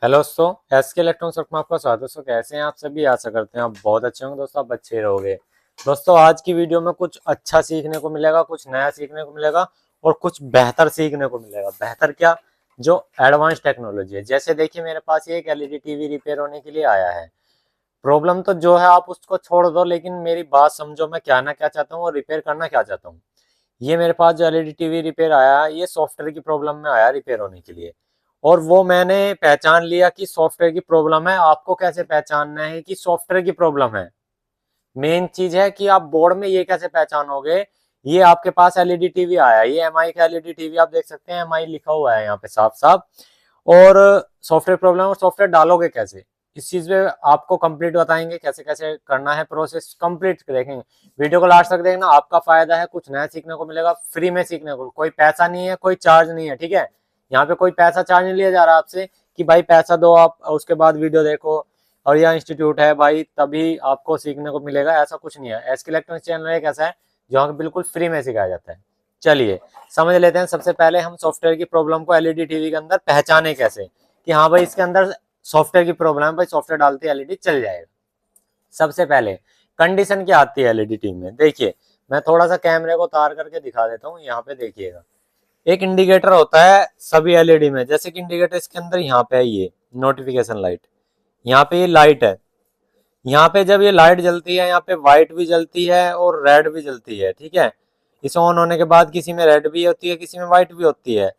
Hello दोस्तों, SK electronics work में आपका स्वागत है। दोस्तों कैसे हैं आप सभी? आशा करते हैं आप बहुत अच्छे होंगे। दोस्तों आप अच्छे रहोगे। दोस्तों आज की वीडियो में कुछ अच्छा सीखने को मिलेगा, कुछ नया सीखने को मिलेगा और कुछ बेहतर सीखने को मिलेगा। बेहतर क्या? जो एडवांस टेक्नोलॉजी है। जैसे देखिए मेरे पास ये एक एलईडी टीवी रिपेयर होने के लिए आया है। प्रॉब्लम तो जो है आप उसको छोड़ दो, लेकिन मेरी बात समझो, मैं क्या ना क्या चाहता हूँ और रिपेयर करना क्या चाहता हूँ। ये मेरे पास जो एलईडी टीवी रिपेयर आया है, ये सॉफ्टवेयर की प्रॉब्लम में आया रिपेयर होने के लिए। और वो मैंने पहचान लिया कि सॉफ्टवेयर की प्रॉब्लम है। आपको कैसे पहचानना है कि सॉफ्टवेयर की प्रॉब्लम है? मेन चीज है कि आप बोर्ड में ये कैसे पहचानोगे। ये आपके पास एलईडी टीवी आया है, ये एमआई का एलईडी टीवी, आप देख सकते हैं एमआई लिखा हुआ है यहाँ पे साफ साफ। और सॉफ्टवेयर प्रॉब्लम, और सॉफ्टवेयर डालोगे कैसे, इस चीज पे आपको कंप्लीट बताएंगे कैसे कैसे करना है। प्रोसेस कंप्लीट देखेंगे, वीडियो को लास्ट तक देखना, आपका फायदा है, कुछ नया सीखने को मिलेगा, फ्री में सीखने को, कोई पैसा नहीं है, कोई चार्ज नहीं है, ठीक है। यहाँ पे कोई पैसा चार्ज नहीं लिया जा रहा आपसे कि भाई पैसा दो आप उसके बाद वीडियो देखो और यह इंस्टीट्यूट है भाई तभी आपको सीखने को मिलेगा, ऐसा कुछ नहीं है। एसके इलेक्ट्रॉनिक्स चैनल एक ऐसा है जहाँ पे बिल्कुल फ्री में सिखाया जाता है। चलिए समझ लेते हैं। सबसे पहले हम सॉफ्टवेयर की प्रॉब्लम को एलईडी टीवी के अंदर पहचाने कैसे, कि हाँ भाई इसके अंदर सॉफ्टवेयर की प्रॉब्लम है, भाई सॉफ्टवेयर डालते ही एलईडी चल जाएगा। सबसे पहले कंडीशन क्या आती है एलईडी टीवी में, देखिए मैं थोड़ा सा कैमरे को उतार करके दिखा देता हूँ। यहाँ पे देखिएगा एक इंडिकेटर होता है सभी एलईडी में। जैसे कि इंडिकेटर इसके अंदर यहाँ पे है, ये नोटिफिकेशन लाइट, यहाँ पे ये लाइट है। यहाँ पे जब ये लाइट जलती है, यहाँ पे व्हाइट भी जलती है और रेड भी जलती है, ठीक है। इस ऑन होने के बाद किसी में रेड भी होती है, किसी में व्हाइट भी होती है।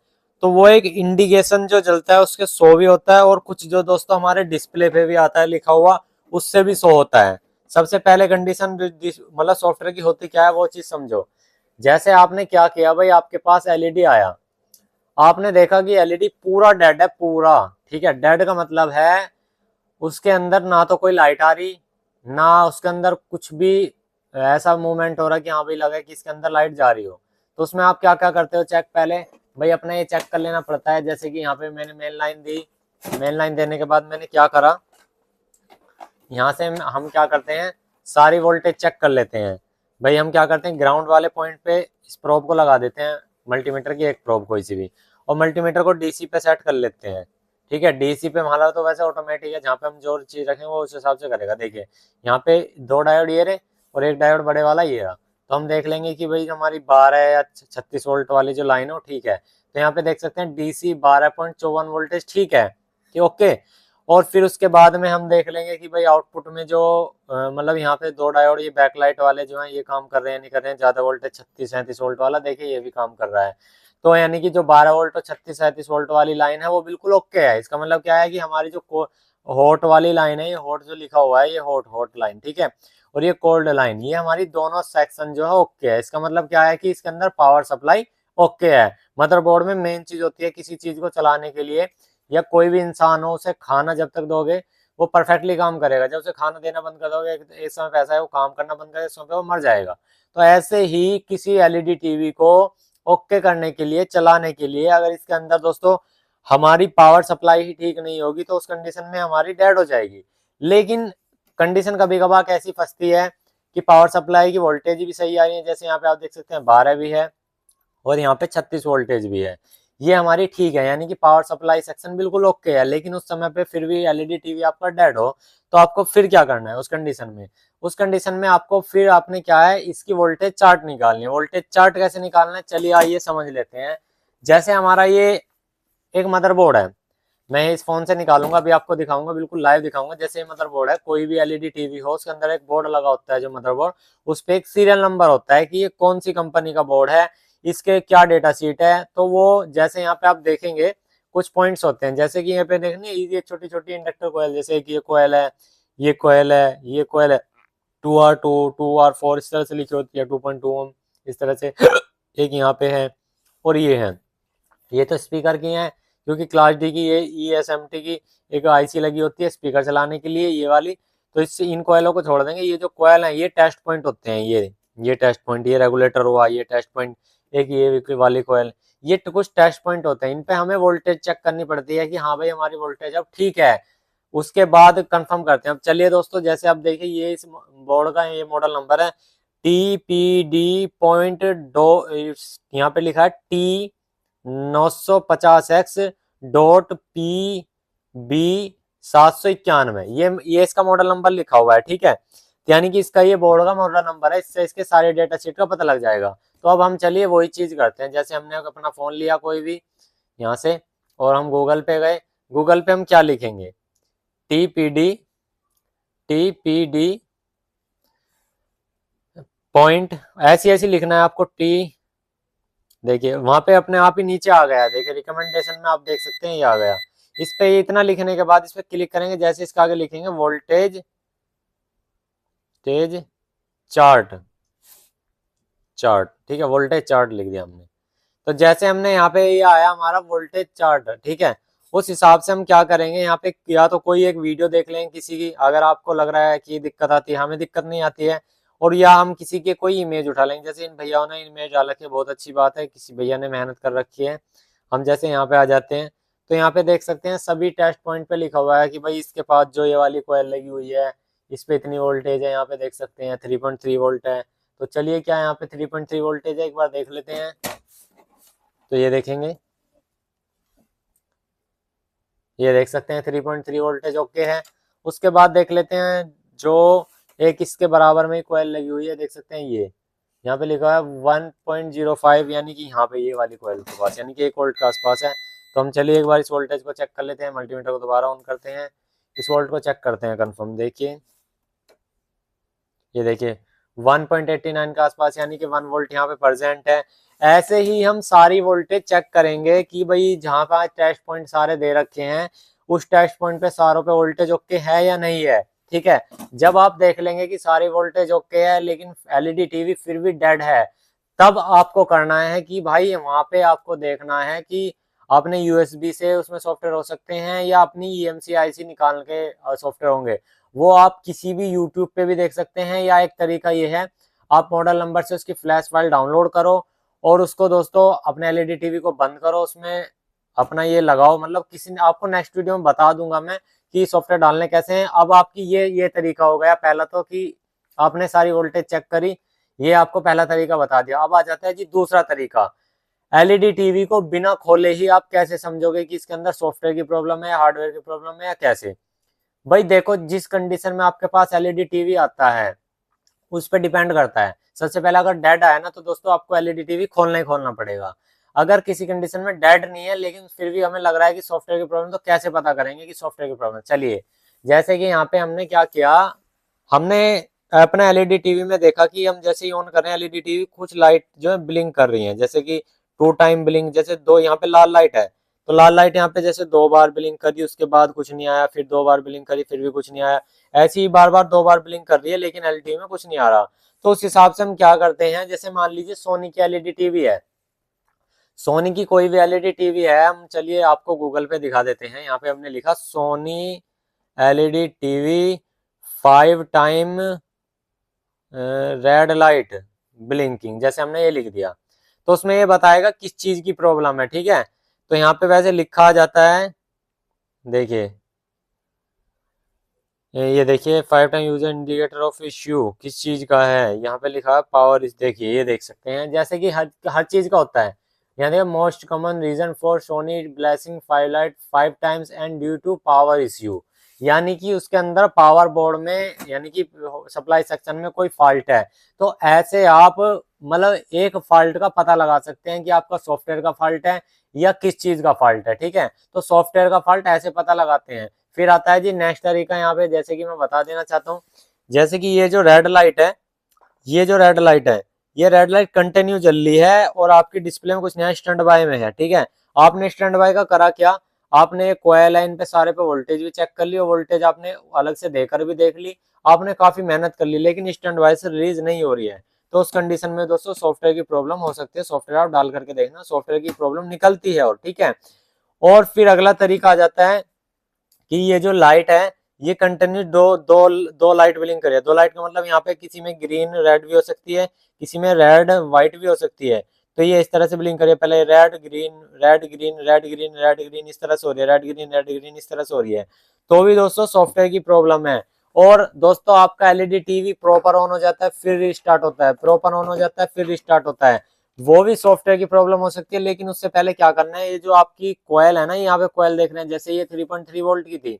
तो वो एक इंडिकेशन जो जलता है उसके शो भी होता है, और कुछ जो दोस्तों हमारे डिस्प्ले पे भी आता है लिखा हुआ, उससे भी शो होता है। सबसे पहले कंडीशन मतलब सॉफ्टवेयर की होती क्या है वो चीज समझो। जैसे आपने क्या किया भाई, आपके पास एलईडी आया, आपने देखा कि एलईडी पूरा डेड है, पूरा, ठीक है। डेड का मतलब है उसके अंदर ना तो कोई लाइट आ रही, ना उसके अंदर कुछ भी ऐसा मूवमेंट हो रहा है कि हाँ भाई लगे कि इसके अंदर लाइट जा रही हो। तो उसमें आप क्या क्या करते हो चेक? पहले भाई अपना ये चेक कर लेना पड़ता है। जैसे कि यहाँ पे मैंने मेन लाइन दी, मेन लाइन देने के बाद मैंने क्या करा, यहाँ से हम क्या करते हैं, सारी वोल्टेज चेक कर लेते हैं। भाई हम क्या करते हैं, ग्राउंड वाले पॉइंट पे इस प्रोब को लगा देते हैं, मल्टीमीटर की एक प्रोब कोई सी भी, और मल्टीमीटर को डीसी पे सेट कर लेते हैं, ठीक है। डीसी पे हमारा तो वैसे ऑटोमेटिक है, जहाँ पे हम जो चीज रखेंगे वो उस हिसाब से करेगा। देखिए यहाँ पे दो डायोड ये रहे और एक डायोड बड़े वाला ये रहा। तो हम देख लेंगे कि भाई हमारी 12 या 36 वोल्ट वाली जो लाइन है वो ठीक है। तो यहाँ पे देख सकते हैं डीसी 12.54 वोल्टेज, ठीक है कि ओके। और फिर उसके बाद में हम देख लेंगे कि भाई आउटपुट में जो मतलब यहाँ पे दो डायोड ये बैकलाइट वाले जो हैं ये काम कर रहे हैं नहीं कर रहे हैं। ज्यादा वोल्टेज 36-37 वोल्ट वाला देखिए ये भी काम कर रहा है। तो यानी कि जो 12 वोल्ट और 36-37 वोल्ट वाली लाइन है वो बिल्कुल ओके है। इसका मतलब क्या है कि हमारी जो हॉट वाली लाइन है, ये हॉट जो लिखा हुआ है ये हॉट हॉट लाइन, ठीक है। और ये कोल्ड लाइन, ये हमारी दोनों सेक्शन जो है ओके है। इसका मतलब क्या है कि इसके अंदर पावर सप्लाई ओके है। मदरबोर्ड में मेन चीज होती है किसी चीज को चलाने के लिए, या कोई भी इंसान हो उसे खाना जब तक दोगे वो परफेक्टली काम करेगा। जब उसे खाना देना बंद कर दोगे, एक समय पे ऐसा है वो काम करना बंद करे, एक समय पे वो मर जाएगा। तो ऐसे ही किसी एलईडी टीवी को ओके करने के लिए, चलाने के लिए, अगर इसके अंदर दोस्तों हमारी पावर सप्लाई ही ठीक नहीं होगी तो उस कंडीशन में हमारी डेड हो जाएगी। लेकिन कंडीशन कभी कभार कैसी फंसती है कि पावर सप्लाई की वोल्टेज भी सही आ रही है। जैसे यहाँ पे आप देख सकते हैं 12 भी है और यहाँ पे 36 वोल्टेज भी है, ये हमारी ठीक है, यानी कि पावर सप्लाई सेक्शन बिल्कुल ओके है। लेकिन उस समय पे फिर भी एलईडी टीवी आपका डेड हो, तो आपको फिर क्या करना है उस कंडीशन में? उस कंडीशन में आपको फिर आपने क्या है, इसकी वोल्टेज चार्ट निकालनी है। वोल्टेज चार्ट कैसे निकालना है चलिए आइए समझ लेते हैं। जैसे हमारा ये एक मदरबोर्ड है, मैं इस फोन से निकालूंगा, अभी आपको दिखाऊंगा, बिल्कुल लाइव दिखाऊंगा। जैसे ये मदरबोर्ड है, कोई भी एलईडी टीवी हो उसके अंदर एक बोर्ड लगा होता है जो मदरबोर्ड, उस पे एक सीरियल नंबर होता है कि ये कौन सी कंपनी का बोर्ड है, इसके क्या डेटा शीट है। तो वो जैसे यहाँ पे आप देखेंगे कुछ पॉइंट्स होते हैं, जैसे कि यहाँ पे देखने ये छोटी छोटी इंडक्टर कोयल, जैसे कि ये कोयल है, ये कोयल है, ये कोयल है, 2R2 2R4 इस तरह से लिखी होती है, 2.2 ओम इस तरह से एक यहाँ पे है, और ये है, ये तो स्पीकर की है, क्योंकि क्लास डी की ये ESMT की एक आईसी लगी होती है स्पीकर चलाने के लिए, ये वाली। तो इससे इन कोयलों को छोड़ देंगे। ये जो कोयल है ये टेस्ट पॉइंट होते हैं, ये टेस्ट पॉइंट, ये रेगुलेटर हुआ, ये टेस्ट पॉइंट, एक ये वाली कोयल, ये कुछ टेस्ट पॉइंट होते हैं। इन पे हमें वोल्टेज चेक करनी पड़ती है कि हाँ भाई हमारी वोल्टेज अब ठीक है। उसके बाद कंफर्म करते हैं। अब चलिए दोस्तों, जैसे आप देखिए ये इस बोर्ड का ये मॉडल नंबर है TPD. यहाँ पे लिखा है T 950X.P B791, ये इसका मॉडल नंबर लिखा हुआ है, ठीक है। यानी कि इसका ये बोर्ड का मॉडल नंबर है, इससे इसके सारे डेटा शीट का पता लग जाएगा। तो अब हम चलिए वही चीज करते हैं, जैसे हमने अपना फोन लिया कोई भी यहाँ से, और हम गूगल पे गए। गूगल पे हम क्या लिखेंगे, टी पी डी पॉइंट, ऐसी ऐसी लिखना है आपको। देखिए वहां पे अपने आप ही नीचे आ गया, देखिए रिकमेंडेशन में आप देख सकते हैं ये आ गया। इस पे इतना लिखने के बाद इस पे क्लिक करेंगे, जैसे इसके आगे लिखेंगे वोल्टेज तेज चार्ट, ठीक है, वोल्टेज चार्ट लिख दिया हमने। तो जैसे हमने यहाँ पे ये आया हमारा वोल्टेज चार्ट, ठीक है, उस हिसाब से हम क्या करेंगे, यहाँ पे या तो कोई एक वीडियो देख लें किसी की, अगर आपको लग रहा है कि दिक्कत आती है, हमें दिक्कत नहीं आती है, और या हम किसी के कोई इमेज उठा लेंगे। जैसे इन भैयाओं ने इमेज डाल रखी है, बहुत अच्छी बात है, किसी भैया ने मेहनत कर रखी है। हम जैसे यहाँ पे आ जाते हैं, तो यहाँ पे देख सकते हैं सभी टेस्ट पॉइंट पे लिखा हुआ है कि भाई इसके पास जो ये वाली कोयल लगी हुई है, इस पे इतनी वोल्टेज है, यहाँ पे देख सकते हैं 3.3 वोल्ट है। तो चलिए क्या यहाँ पे 3.3 वोल्टेज है, एक बार देख लेते हैं। तो ये देखेंगे, ये देख सकते हैं 3.3 वोल्टेज ओके है। उसके बाद देख लेते हैं जो एक इसके बराबर में कोयल लगी हुई है, देख सकते हैं ये यहाँ पे लिखा है 1.05, यानी कि यहाँ पे ये वाली कोयल के पास, यानी कि 1 वोल्ट के आसपास है। तो हम चलिए एक बार इस वोल्टेज को चेक कर लेते हैं, मल्टीमीटर को दोबारा ऑन करते हैं, इस वोल्ट को चेक करते हैं कंफर्म। देखिए ये देखिए 1.89 के आसपास, यानी कि 1 वोल्ट यहाँ पे प्रेजेंट है। ऐसे ही हम सारी वोल्टेज चेक करेंगे कि भाई जहाँ पे टेस्ट पॉइंट सारे दे रखे हैं, उस टेस्ट पॉइंट पे सारों पे वोल्टेज ओके है या नहीं है, ठीक है। जब आप देख लेंगे कि सारी वोल्टेज ओके है लेकिन एलईडी टीवी फिर भी डेड है, तब आपको करना है कि भाई वहां पे आपको देखना है कि आपने यूएसबी से उसमें सॉफ्टवेयर हो सकते हैं या अपनी ईएमसी आईसी निकाल के सॉफ्टवेयर होंगे, वो आप किसी भी यूट्यूब पे भी देख सकते हैं। या एक तरीका ये है, आप मॉडल नंबर से उसकी फ्लैश फाइल डाउनलोड करो और उसको दोस्तों अपने एलईडी टीवी को बंद करो, उसमें अपना ये लगाओ। मतलब किसी ने आपको नेक्स्ट वीडियो में बता दूंगा मैं कि सॉफ्टवेयर डालने कैसे हैं। अब आपकी ये तरीका हो गया पहला, तो कि आपने सारी वोल्टेज चेक करी, ये आपको पहला तरीका बता दिया। अब आ जाता है जी दूसरा तरीका, एलईडी टीवी को बिना खोले ही आप कैसे समझोगे कि इसके अंदर सॉफ्टवेयर की प्रॉब्लम है, हार्डवेयर की प्रॉब्लम है या कैसे। भाई देखो, जिस कंडीशन में आपके पास एलईडी टीवी आता है उस पर डिपेंड करता है। सबसे पहले अगर डेड आया ना, तो दोस्तों आपको एलईडी टीवी खोलना ही खोलना पड़ेगा। अगर किसी कंडीशन में डेड नहीं है लेकिन फिर भी हमें लग रहा है कि सॉफ्टवेयर की प्रॉब्लम, तो कैसे पता करेंगे कि सॉफ्टवेयर की प्रॉब्लम। चलिए जैसे कि यहाँ पे हमने क्या किया, हमने अपना एलईडी टीवी में देखा कि हम जैसे ही ऑन कर रहे हैं एलईडी टीवी, कुछ लाइट जो है ब्लिंक कर रही है, जैसे कि 2 टाइम ब्लिंक, जैसे दो यहाँ पे लाल लाइट है, तो लाल लाइट यहाँ पे जैसे 2 बार ब्लिंक करी, उसके बाद कुछ नहीं आया, फिर 2 बार ब्लिंक करी, फिर भी कुछ नहीं आया। ऐसे ही बार बार 2 बार ब्लिंक कर रही है लेकिन एलईडी में कुछ नहीं आ रहा। तो उस हिसाब से हम क्या करते हैं, जैसे मान लीजिए सोनी की एलईडी टीवी है, सोनी की कोई भी एलईडी टीवी है, हम चलिए आपको गूगल पे दिखा देते हैं। यहाँ पे हमने लिखा Sony LED TV 5 time red light blinking, जैसे हमने ये लिख दिया, तो उसमें ये बताएगा किस चीज की प्रॉब्लम है, ठीक है। तो यहाँ पे वैसे लिखा आ जाता है, देखिए ये देखिए 5 time user indicator of issue, किस चीज का है, यहाँ पे लिखा है पावर इस, देखिए ये देख सकते हैं, जैसे कि हर चीज का होता है। यहाँ देखिए most common reason for Sony blinking 5 light 5 times and due to power issue, यानी कि उसके अंदर पावर बोर्ड में यानी कि सप्लाई सेक्शन में कोई फॉल्ट है। तो ऐसे आप मतलब एक फॉल्ट का पता लगा सकते हैं कि आपका सॉफ्टवेयर का फॉल्ट है या किस चीज का फॉल्ट है, ठीक है। तो सॉफ्टवेयर का फॉल्ट ऐसे पता लगाते हैं। फिर आता है जी नेक्स्ट तरीका, यहाँ पे जैसे कि मैं बता देना चाहता हूँ, जैसे कि ये जो रेड लाइट है, ये जो रेड लाइट है, ये रेड लाइट कंटिन्यू जल रही है और आपकी डिस्प्ले में कुछ नया स्टैंड बाय में है, ठीक है। आपने स्टैंड बाय का करा क्या, आपने कोयल लाइन पे सारे पे वोल्टेज भी चेक कर ली और वोल्टेज आपने अलग से देकर भी देख ली, आपने काफी मेहनत कर ली, लेकिन स्टैंड बाय से रिलीज नहीं हो रही है। तो उस कंडीशन में दोस्तों सॉफ्टवेयर की प्रॉब्लम हो सकती है। सॉफ्टवेयर आप डाल करके देखना, सॉफ्टवेयर की प्रॉब्लम निकलती है, और ठीक है। और फिर अगला तरीका आ जाता है कि ये जो लाइट है ये कंटिन्यू दो लाइट ब्लिंक करे। दो लाइट का मतलब यहाँ पे किसी में ग्रीन रेड भी हो सकती है, किसी में रेड व्हाइट भी हो सकती है। तो ये इस तरह से ब्लिंक करे, पहले red green red green red green red green इस तरह से हो रही है, रेड ग्रीन इस तरह से हो रही है। तो भी दोस्तों सॉफ्टवेयर की प्रॉब्लम है। और दोस्तों आपका एलईडी टीवी प्रॉपर ऑन हो जाता है फिर रिस्टार्ट होता है, प्रॉपर ऑन हो जाता है फिर रिस्टार्ट होता है, वो भी सॉफ्टवेयर की प्रॉब्लम हो सकती है। लेकिन उससे पहले क्या करना है, ये जो आपकी कॉइल है ना, यहाँ पे कॉइल देख रहे हैं, जैसे ये 3.3 वोल्ट की थी,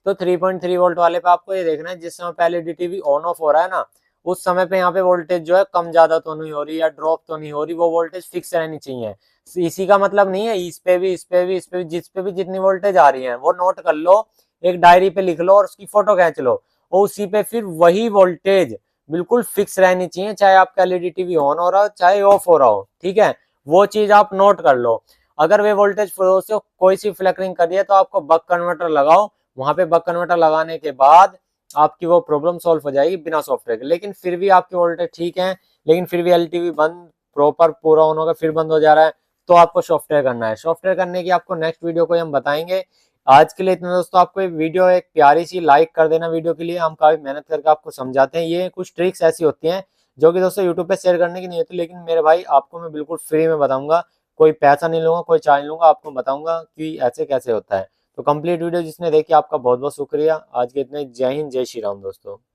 तो 3.3 वोल्ट वाले पे आपको ये देखना है जिस समय पहले डीटीवी ऑन ऑफ हो रहा है ना, उस समय पे यहाँ पे वोल्टेज जो है कम ज्यादा तो नहीं हो रही या ड्रॉप तो नहीं हो रही, वो वोल्टेज फिक्स रहनी चाहिए। इसी का मतलब नहीं है इस पे भी, इस पे भी, इस पे भी, जिस पे भी जितनी वोल्टेज आ रही है वो नोट कर लो, एक डायरी पे लिख लो और उसकी फोटो खींच लो, और उसी पे फिर वही वोल्टेज बिल्कुल फिक्स रहनी चाहिए, चाहे आपका एलईडी टीवी ऑन हो रहा हो चाहे ऑफ हो रहा हो, ठीक है। वो चीज आप नोट कर लो। अगर वे वोल्टेज फ्लो से कोई सी फ्लिकरिंग कर रही है तो आपको बक कन्वर्टर लगाओ, वहां पे बक कन्वर्टर लगाने के बाद आपकी वो प्रॉब्लम सॉल्व हो जाएगी बिना सॉफ्टवेयर के। लेकिन फिर भी आपके वोल्टेज ठीक है, लेकिन फिर भी एलटीवी बंद प्रॉपर पूरा ऑन होगा फिर बंद हो जा रहा है, तो आपको सॉफ्टवेयर करना है। सॉफ्टवेयर करने की आपको नेक्स्ट वीडियो को हम बताएंगे। आज के लिए इतना दोस्तों, आपको वीडियो एक प्यारी सी लाइक कर देना वीडियो के लिए, हम काफी मेहनत करके आपको समझाते हैं। ये कुछ ट्रिक्स ऐसी होती हैं जो कि दोस्तों यूट्यूब पे शेयर करने की नहीं होती, लेकिन मेरे भाई आपको मैं बिल्कुल फ्री में बताऊंगा, कोई पैसा नहीं लूंगा, कोई चार्ज नहीं लूंगा, आपको बताऊंगा कि ऐसे कैसे होता है। तो कंप्लीट वीडियो जिसने देखी आपका बहुत बहुत शुक्रिया। आज के इतने, जय हिंद जय श्री राम दोस्तों।